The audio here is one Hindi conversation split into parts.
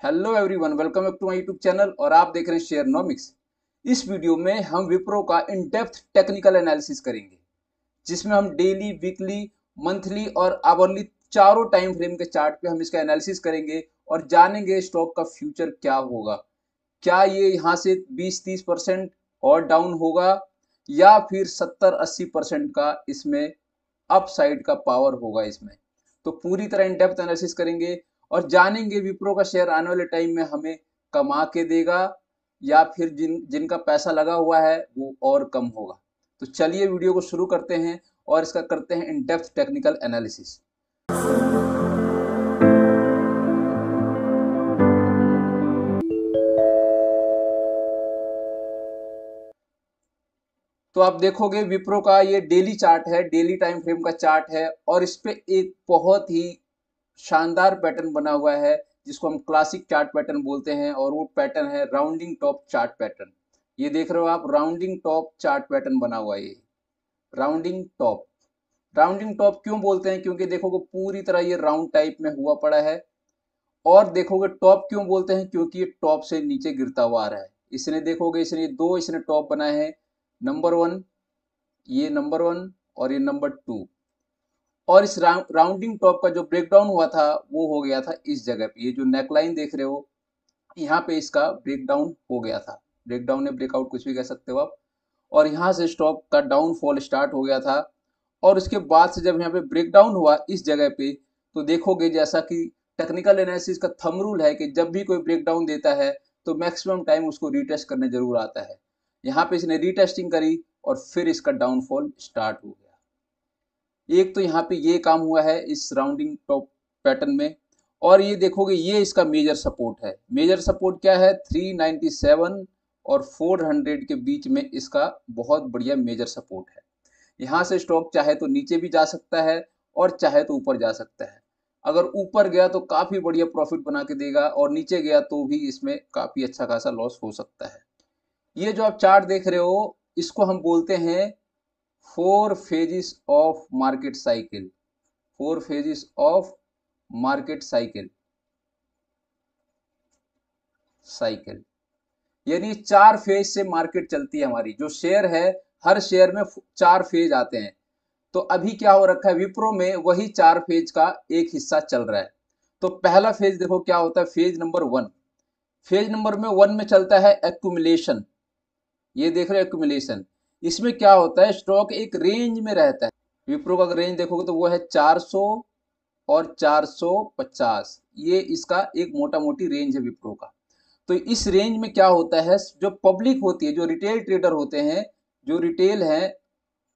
Hello everyone, welcome back to my YouTube channel और आप देख रहे हैं शेयरनॉमिक्स। इस वीडियो में हम विप्रो का इन डेप्थ टेक्निकल एनालिसिस करेंगे, जिसमें हम डेली, वीकली, मंथली और आवरली चारों टाइम फ्रेम के चार्ट पे हम इसका एनालिसिस करेंगे और जानेंगे स्टॉक का फ्यूचर क्या होगा। क्या ये यहाँ से 20-30% और डाउन होगा या फिर 70-80% का इसमें अपसाइड का पावर होगा इसमें। तो पूरी तरह इन डेप्थ एनालिसिस करेंगे और जानेंगे विप्रो का शेयर आने वाले टाइम में हमें कमा के देगा या फिर जिनका पैसा लगा हुआ है वो और कम होगा। तो चलिए वीडियो को शुरू करते हैं और इसका करते हैं इन डेप्थ टेक्निकल एनालिसिस। तो आप देखोगे विप्रो का ये डेली चार्ट है, डेली टाइम फ्रेम का चार्ट है और इस पे एक बहुत ही शानदार पैटर्न बना हुआ है जिसको हम क्लासिक चार्ट पैटर्न बोलते हैं और वो पैटर्न है राउंडिंग टॉप चार्ट पैटर्न। ये देख रहे हो आप, राउंडिंग टॉप चार्ट पैटर्न बना हुआ है ये राउंडिंग टॉप। राउंडिंग टॉप क्यों बोलते हैं? क्योंकि देखोगे पूरी तरह ये राउंड टाइप में हुआ पड़ा है। और देखोगे टॉप क्यों बोलते हैं? क्योंकि ये टॉप से नीचे गिरता हुआ आ रहा है। इसने देखोगे इसने दो इसने टॉप बनाए हैं, नंबर वन, ये नंबर वन और ये नंबर टू। और इस राउंडिंग टॉप का जो ब्रेकडाउन हुआ था वो हो गया था इस जगह पे। ये जो नेकलाइन देख रहे हो यहाँ पे इसका ब्रेकडाउन हो गया था। ब्रेकडाउन या ब्रेकआउट कुछ भी कह सकते हो आप। और यहाँ से स्टॉक का डाउनफॉल स्टार्ट हो गया था और उसके बाद से जब यहाँ पे ब्रेकडाउन हुआ इस जगह पे तो देखोगे जैसा कि टेक्निकल एनालिसिस का थंब रूल है कि जब भी कोई ब्रेकडाउन देता है तो मैक्सिमम टाइम उसको रीटेस्ट करने जरूर आता है। यहाँ पे इसने रीटेस्टिंग करी और फिर इसका डाउनफॉल स्टार्ट हो गया। एक तो यहाँ पे ये काम हुआ है इस राउंडिंग टॉप पैटर्न में। और ये देखोगे ये इसका मेजर सपोर्ट है। मेजर सपोर्ट क्या है? 397 और 400 के बीच में इसका बहुत बढ़िया मेजर सपोर्ट है। यहाँ से स्टॉक चाहे तो नीचे भी जा सकता है और चाहे तो ऊपर जा सकता है। अगर ऊपर गया तो काफी बढ़िया प्रॉफिट बना के देगा और नीचे गया तो भी इसमें काफी अच्छा खासा लॉस हो सकता है। ये जो आप चार्ट देख रहे हो इसको हम बोलते हैं 4 phases of market cycle। 4 phases of market cycle। यानी 4 फेज से मार्केट चलती है हमारी जो शेयर है। हर शेयर में 4 फेज आते हैं। तो अभी क्या हो रखा है विप्रो में, वही 4 फेज का एक हिस्सा चल रहा है। तो पहला फेज देखो क्या होता है, phase number one. Phase number में वन में चलता है एक्यूमुलेशन। ये देख रहे हो एक्यूमुलेशन। इसमें क्या होता है, स्टॉक एक रेंज में रहता है। विप्रो का रेंज देखोगे तो वो है 400 और 450। ये इसका एक मोटा मोटी रेंज है विप्रो का। तो इस रेंज में क्या होता है, जो पब्लिक होती है, जो रिटेल ट्रेडर होते हैं, जो रिटेल है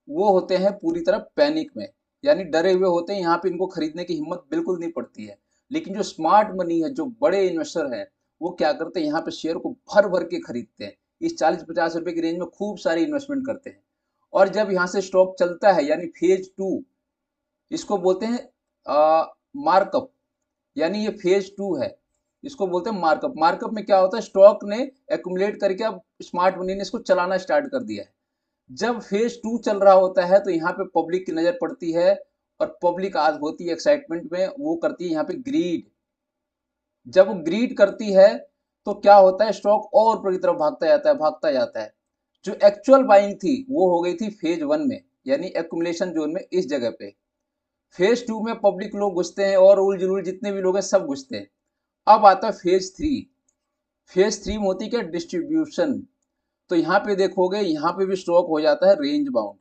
वो होते हैं पूरी तरह पैनिक में, यानी डरे हुए होते हैं। यहाँ पे इनको खरीदने की हिम्मत बिल्कुल नहीं पड़ती है। लेकिन जो स्मार्ट मनी है, जो बड़े इन्वेस्टर हैं, वो क्या करते हैं, यहाँ पे शेयर को भर भर के खरीदते हैं। इस 40-50 रुपए की रेंज में खूब सारी इन्वेस्टमेंट करते हैं। और जब यहाँ से स्टॉक चलता है यानी फेज टू, इसको बोलते हैं मार्कअप, यानी ये फेज टू है, इसको बोलते हैं मार्कअप। मार्कअप में क्या होता है, स्टॉक ने एक्यूमुलेट करके अब स्मार्ट मनी ने इसको चलाना स्टार्ट कर दिया है। जब फेज टू चल रहा होता है तो यहाँ पे पब्लिक की नजर पड़ती है और पब्लिक आज होती है एक्साइटमेंट में, वो करती है यहाँ पे ग्रीड। जब वो ग्रीड करती है तो क्या होता है, स्टॉक और ऊपर की तरफ भागता जाता है, भागता जाता है। जो एक्चुअल बाइंग थी वो हो गई थी फेज वन में, यानी एक्यूमुलेशन जोन में, इस जगह पे। फेज टू में पब्लिक लोग घुसते हैं और उल जुलूल जितने भी लोग हैं सब घुसते हैं। अब आता है फेज थ्री। फेज थ्री में होती क्या, डिस्ट्रीब्यूशन। तो यहाँ पे देखोगे यहाँ पे भी स्टॉक हो जाता है रेंज बाउंड।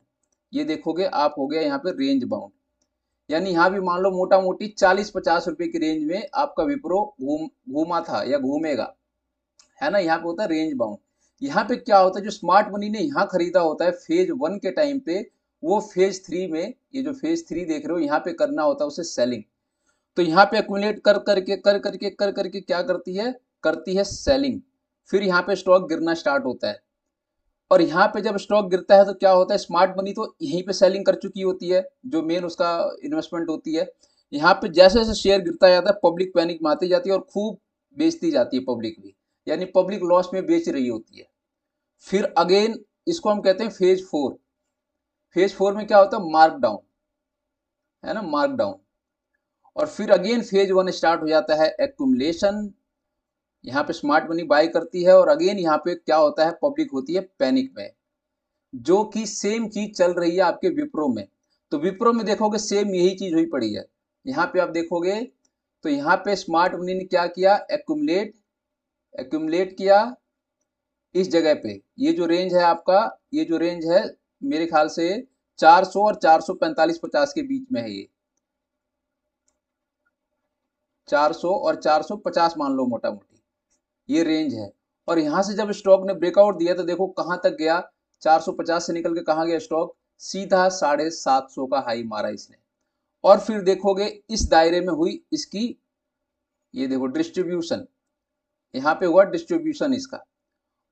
ये देखोगे आप, हो गया यहाँ पे रेंज बाउंड। यानी यहाँ भी मान लो मोटा मोटी 40-50 रुपए की रेंज में आपका विप्रो घूमा था या घूमेगा, है ना। यहाँ पे होता है रेंज बाउंड। यहाँ पे क्या होता है, जो स्मार्ट मनी ने यहाँ खरीदा होता है फेज वन के टाइम पे, वो फेज थ्री में, ये जो फेज थ्री देख रहे हो यहाँ पे करना होता है उसे सेलिंग। तो यहाँ पे एक्यूमुलेट कर करके क्या करती है सेलिंग। फिर यहाँ पे स्टॉक गिरना स्टार्ट होता है। और यहाँ पे जब स्टॉक गिरता है तो क्या होता है, स्मार्ट मनी तो यहीं पे सेलिंग कर चुकी होती है, जो मेन उसका इन्वेस्टमेंट होती है। यहाँ पे जैसे जैसे शेयर गिरता जाता है पब्लिक पैनिक में आती जाती है और खूब बेचती जाती है पब्लिक भी, यानी पब्लिक लॉस में बेच रही होती है। फिर अगेन इसको हम कहते हैं फेज फोर। फेज फोर में क्या होता है, मार्क डाउन, है ना, मार्क डाउन। और फिर अगेन फेज वन स्टार्ट हो जाता है एक्यूमुलेशन। यहाँ पे स्मार्ट मनी बाय करती है और अगेन यहाँ पे क्या होता है, पब्लिक होती है पैनिक में, जो कि सेम चीज चल रही है आपके विप्रो में। तो विप्रो में देखोगे सेम यही चीज हुई पड़ी है। यहाँ पे आप देखोगे तो यहाँ पे स्मार्ट मनी ने क्या किया, एक्यूमुलेट किया इस जगह पे। ये जो रेंज है आपका, ये जो रेंज है मेरे ख्याल से 400 और 445-50 के बीच में है। ये 400 और 450 मान लो मोटा मोटी ये रेंज है। और यहां से जब स्टॉक ने ब्रेकआउट दिया तो देखो कहां तक गया, 450 से निकल के कहां गया स्टॉक, सीधा 750 का हाई मारा इसने। और फिर देखोगे इस दायरे में हुई इसकी, ये देखो डिस्ट्रीब्यूशन, यहाँ पे हुआ डिस्ट्रीब्यूशन इसका।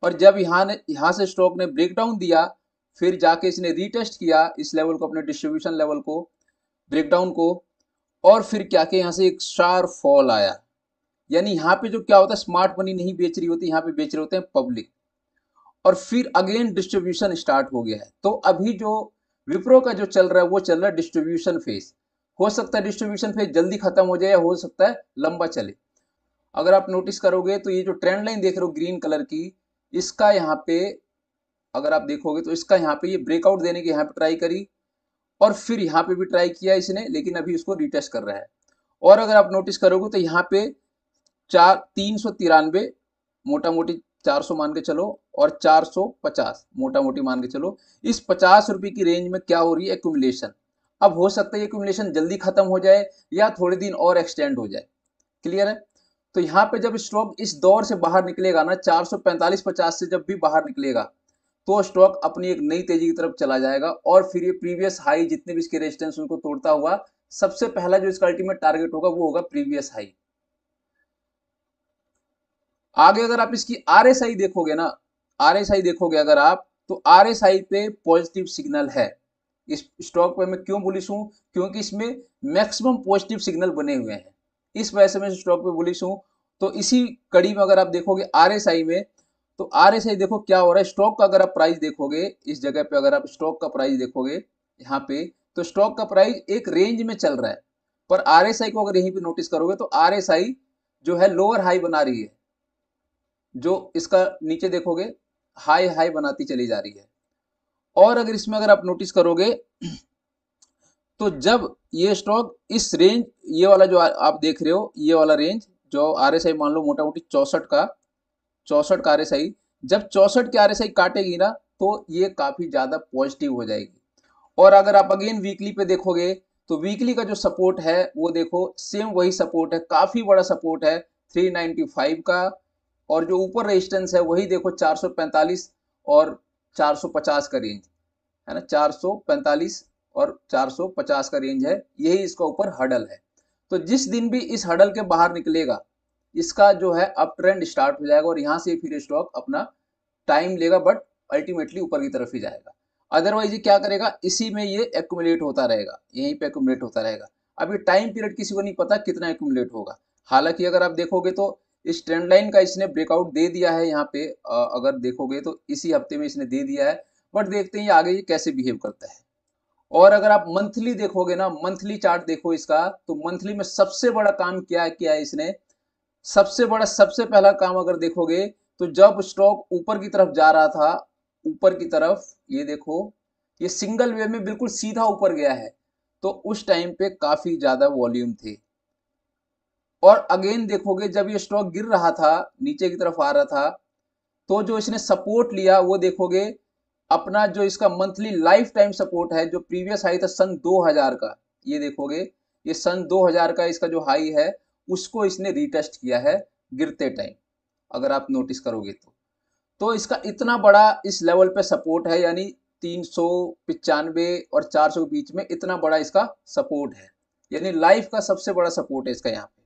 और जब यहाँ से स्टॉक ने ब्रेकडाउन दिया, फिर जाके इसने रीटेस्ट किया इस लेवल को, अपने डिस्ट्रीब्यूशन लेवल को, ब्रेकडाउन को, और फिर क्या कि यहाँ से एक शार्प फॉल आया। यानी यहाँ पे जो क्या होता है, स्मार्ट मनी नहीं बेच रही होती, यहाँ पे बेच रहे होते हैं पब्लिक। और फिर अगेन डिस्ट्रीब्यूशन स्टार्ट हो गया है। तो अभी जो विप्रो का जो चल रहा है वो चल रहा है डिस्ट्रीब्यूशन फेज। हो सकता है डिस्ट्रीब्यूशन फेज जल्दी खत्म हो जाए या हो सकता है लंबा चले। अगर आप नोटिस करोगे तो ये जो ट्रेंड लाइन देख रहे हो ग्रीन कलर की, इसका यहाँ पे अगर आप देखोगे तो इसका यहाँ पे ये ब्रेकआउट देने की यहाँ पे ट्राई करी, और फिर यहाँ पे भी ट्राई किया इसने, लेकिन अभी इसको रिटेस्ट कर रहा है। और अगर आप नोटिस करोगे तो यहाँ पे 393 मोटा मोटी 400 मान के चलो, और 450 मोटा मोटी मान के चलो, इस 50 रुपए की रेंज में क्या हो रही है, एक्यूमुलेशन। अब हो सकता है एक्यूमुलेशन जल्दी खत्म हो जाए या थोड़े दिन और एक्सटेंड हो जाए। क्लियर है। तो यहाँ पे जब स्टॉक इस दौर से बाहर निकलेगा ना, 445-50 से जब भी बाहर निकलेगा, तो स्टॉक अपनी एक नई तेजी की तरफ चला जाएगा। और फिर ये प्रीवियस हाई जितने भी इसके रेजिस्टेंस उनको तोड़ता हुआ, सबसे पहला जो इसका अल्टीमेट टारगेट होगा वो होगा प्रीवियस हाई। आगे अगर आप इसकी आरएसआई देखोगे ना, आरएसआई देखोगे अगर आप, तो आरएसआई पे पॉजिटिव सिग्नल है। इस स्टॉक पे मैं क्यों बुलिश हूं, क्योंकि इसमें मैक्सिमम पॉजिटिव सिग्नल बने हुए हैं, इस वजह से मैं स्टॉक पे बुलिश हूं। तो इसी कड़ी में अगर आप देखोगे आरएसआई में, तो आरएसआई देखो क्या हो रहा है, स्टॉक का अगर आप प्राइस देखोगे इस जगह पे, अगर आप स्टॉक का प्राइस देखोगे यहाँ पे, तो स्टॉक का प्राइस एक रेंज में चल रहा है। पर आरएसआई को अगर यहीं पे नोटिस करोगे तो आरएसआई जो है लोअर हाई बना रही है, जो इसका नीचे देखोगे हाई हाई बनाती चली जा रही है। और अगर इसमें अगर आप नोटिस करोगे तो जब ये स्टॉक इस रेंज, ये वाला जो आप देख रहे हो, ये वाला रेंज जो आरएसआई मान लो मोटा मोटी 64 का आरएसआई, जब 64 की आरएसआई काटेगी ना, तो ये काफी ज्यादा पॉजिटिव हो जाएगी। और अगर आप अगेन वीकली पे देखोगे तो वीकली का जो सपोर्ट है वो देखो सेम वही सपोर्ट है, काफी बड़ा सपोर्ट है 395 का। और जो ऊपर रेजिस्टेंस है वही देखो 445 और 450 का रेंज है ना, 445 और 450 का रेंज है, यही इसका ऊपर हडल है। तो जिस दिन भी इस हडल के बाहर निकलेगा, इसका जो है अप ट्रेंड स्टार्ट हो जाएगा, और यहाँ से फिर स्टॉक अपना टाइम लेगा, बट अल्टीमेटली ऊपर की तरफ ही जाएगा। अदरवाइज ये क्या करेगा, इसी में ये एक्यूमुलेट होता रहेगा, यहीं पे एक्यूमुलेट होता रहेगा। अभी टाइम पीरियड किसी को नहीं पता कितना एक्यूमुलेट होगा। हालांकि अगर आप देखोगे तो इस ट्रेंड लाइन का इसने ब्रेकआउट दे दिया है यहाँ पे, अगर देखोगे तो इसी हफ्ते में इसने दे दिया है, बट देखते हैं आगे ये कैसे बिहेव करता है। और अगर आप मंथली देखोगे ना, मंथली चार्ट देखो इसका, तो मंथली में सबसे बड़ा काम क्या किया है इसने, सबसे पहला काम अगर देखोगे तो जब स्टॉक ऊपर की तरफ जा रहा था, ऊपर की तरफ, ये देखो ये सिंगल वे में बिल्कुल सीधा ऊपर गया है, तो उस टाइम पे काफी ज्यादा वॉल्यूम थे। और अगेन देखोगे जब ये स्टॉक गिर रहा था, नीचे की तरफ आ रहा था, तो जो इसने सपोर्ट लिया वो देखोगे, अपना जो इसका मंथली लाइफ टाइम सपोर्ट है, जो प्रीवियस हाई था सन 2000 का, ये देखोगे ये सन 2000 का इसका जो हाई है, उसको इसने रिटेस्ट किया है गिरते टाइम, अगर आप नोटिस करोगे तो इसका इतना बड़ा इस लेवल पे सपोर्ट है, यानी 395 और 400 के बीच में इतना बड़ा इसका सपोर्ट है, यानी लाइफ का सबसे बड़ा सपोर्ट है इसका यहाँ पे।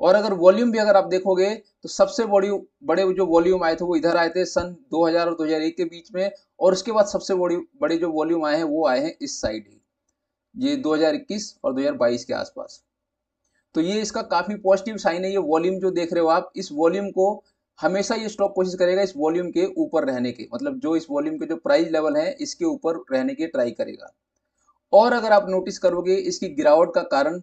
और अगर वॉल्यूम भी अगर आप देखोगे तो सबसे बड़े जो वॉल्यूम आए थे वो इधर आए थे सन 2000 और 2001 के बीच में, और उसके बाद सबसे बड़े जो वॉल्यूम आए हैं वो आए हैं इस साइड ही, ये 2021 और 2022 के आसपास। तो ये इसका काफी पॉजिटिव साइन है। ये वॉल्यूम जो देख रहे हो आप, इस वॉल्यूम को हमेशा ये स्टॉक कोशिश करेगा इस वॉल्यूम के ऊपर रहने की, मतलब जो इस वॉल्यूम के जो प्राइस लेवल है इसके ऊपर रहने की ट्राई करेगा। और अगर आप नोटिस करोगे इसकी गिरावट का कारण,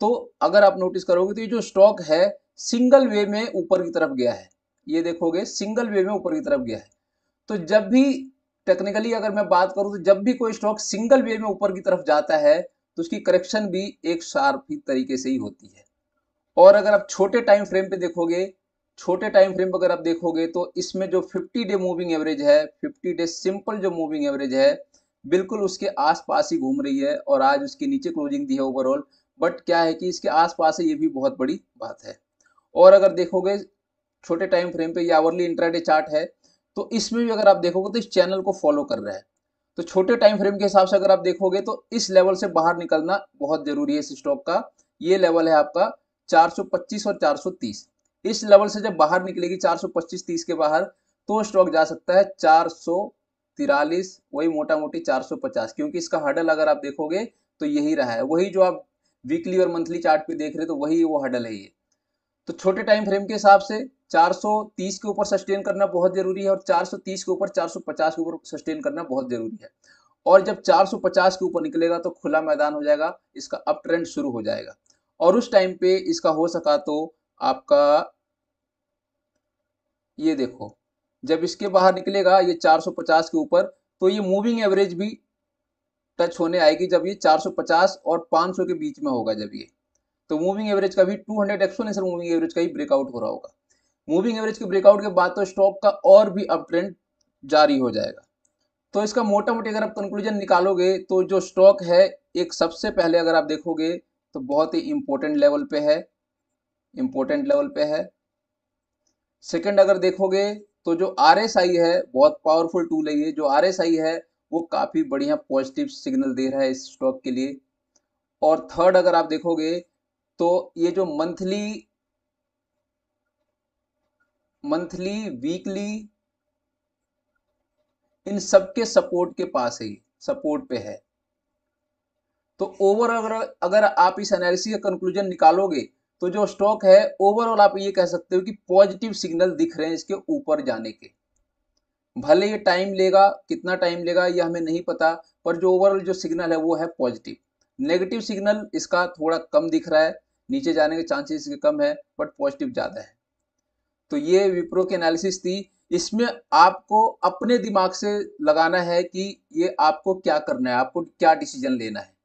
तो अगर आप नोटिस करोगे तो ये जो स्टॉक है सिंगल वे में ऊपर की तरफ गया है, ये देखोगे सिंगल वे में ऊपर की तरफ गया है। तो जब भी टेक्निकली अगर मैं बात करूं तो जब भी कोई स्टॉक सिंगल वे में ऊपर की तरफ जाता है तो उसकी करेक्शन भी एक शार्प ही तरीके से ही होती है। और अगर आप छोटे टाइम फ्रेम पे देखोगे, छोटे टाइम फ्रेम पर अगर आप देखोगे तो इसमें जो 50 डे मूविंग एवरेज है, 50 डे सिंपल जो मूविंग एवरेज है, बिल्कुल उसके आसपास ही घूम रही है और आज उसके नीचे क्लोजिंग दी है ओवरऑल। बट क्या है कि इसके आसपास है, ये भी बहुत बड़ी बात है। और अगर देखोगे छोटे टाइम फ्रेम पे, ये आवरली इंट्राडे चार्ट है, तो इसमें भी अगर आप देखोगे तो इस चैनल को फॉलो कर रहा है। तो छोटे टाइम फ्रेम के हिसाब से अगर आप देखोगे तो इस लेवल से बाहर निकलना बहुत जरूरी है इस स्टॉक का। ये लेवल है आपका 425 और 430। इस लेवल से जब बाहर निकलेगी 425-30 के बाहर, तो स्टॉक जा सकता है 443, वही मोटा मोटी 450, क्योंकि इसका हडल अगर आप देखोगे तो यही रहा है, वही जो आप वीकली और मंथली चार्ट पे देख रहे हो तो वही वो हडल है ये। तो छोटे टाइम फ्रेम के हिसाब से 430 के ऊपर सस्टेन करना बहुत जरूरी है और 430 के ऊपर 450 के ऊपर सस्टेन करना बहुत जरूरी है। और जब 450 के ऊपर निकलेगा तो खुला मैदान हो जाएगा, इसका अप ट्रेंड शुरू हो जाएगा। और उस टाइम पे इसका हो सका तो आपका ये देखो, जब इसके बाहर निकलेगा ये 450 के ऊपर, तो ये मूविंग एवरेज भी टच होने आएगी जब ये 450 और 500 के बीच में होगा जब ये। तो मूविंग एवरेज का भी 200 एक्सपोनेंशियल मूविंग एवरेज का ही ब्रेकआउट हो रहा होगा। मूविंग एवरेज के ब्रेकआउट के बाद तो स्टॉक का और भी अप ट्रेंड जारी हो जाएगा। तो इसका मोटा मोटी अगर आप कंक्लूजन निकालोगे तो जो स्टॉक है, एक सबसे पहले अगर आप देखोगे तो बहुत ही इंपॉर्टेंट लेवल पे है, इंपॉर्टेंट लेवल पे है। सेकंड अगर देखोगे तो जो आरएसआई है, बहुत पावरफुल टूल है ये, जो आरएसआई है वो काफी बढ़िया पॉजिटिव सिग्नल दे रहा है इस स्टॉक के लिए। और थर्ड अगर आप देखोगे तो ये जो मंथली मंथली वीकली इन सबके सपोर्ट के पास है, सपोर्ट पे है। तो अगर आप इस एनालिसिस का कंक्लूजन निकालोगे तो जो स्टॉक है ओवरऑल आप ये कह सकते हो कि पॉजिटिव सिग्नल दिख रहे हैं इसके ऊपर जाने के। भले ये टाइम लेगा, कितना टाइम लेगा ये हमें नहीं पता, पर जो ओवरऑल जो सिग्नल है वो है पॉजिटिव। नेगेटिव सिग्नल इसका थोड़ा कम दिख रहा है, नीचे जाने के चांसेस इसके कम है, बट पॉजिटिव ज्यादा है। तो ये विप्रो की एनालिसिस थी। इसमें आपको अपने दिमाग से लगाना है कि ये आपको क्या करना है, आपको क्या डिसीजन लेना है।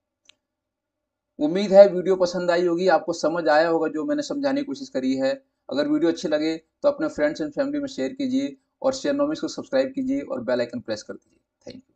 उम्मीद है वीडियो पसंद आई होगी, आपको समझ आया होगा जो मैंने समझाने की कोशिश करी है। अगर वीडियो अच्छी लगे तो अपने फ्रेंड्स एंड फैमिली में शेयर कीजिए और शेयरनोमिक्स को सब्सक्राइब कीजिए और बेल आइकन प्रेस कर दीजिए। Thank you.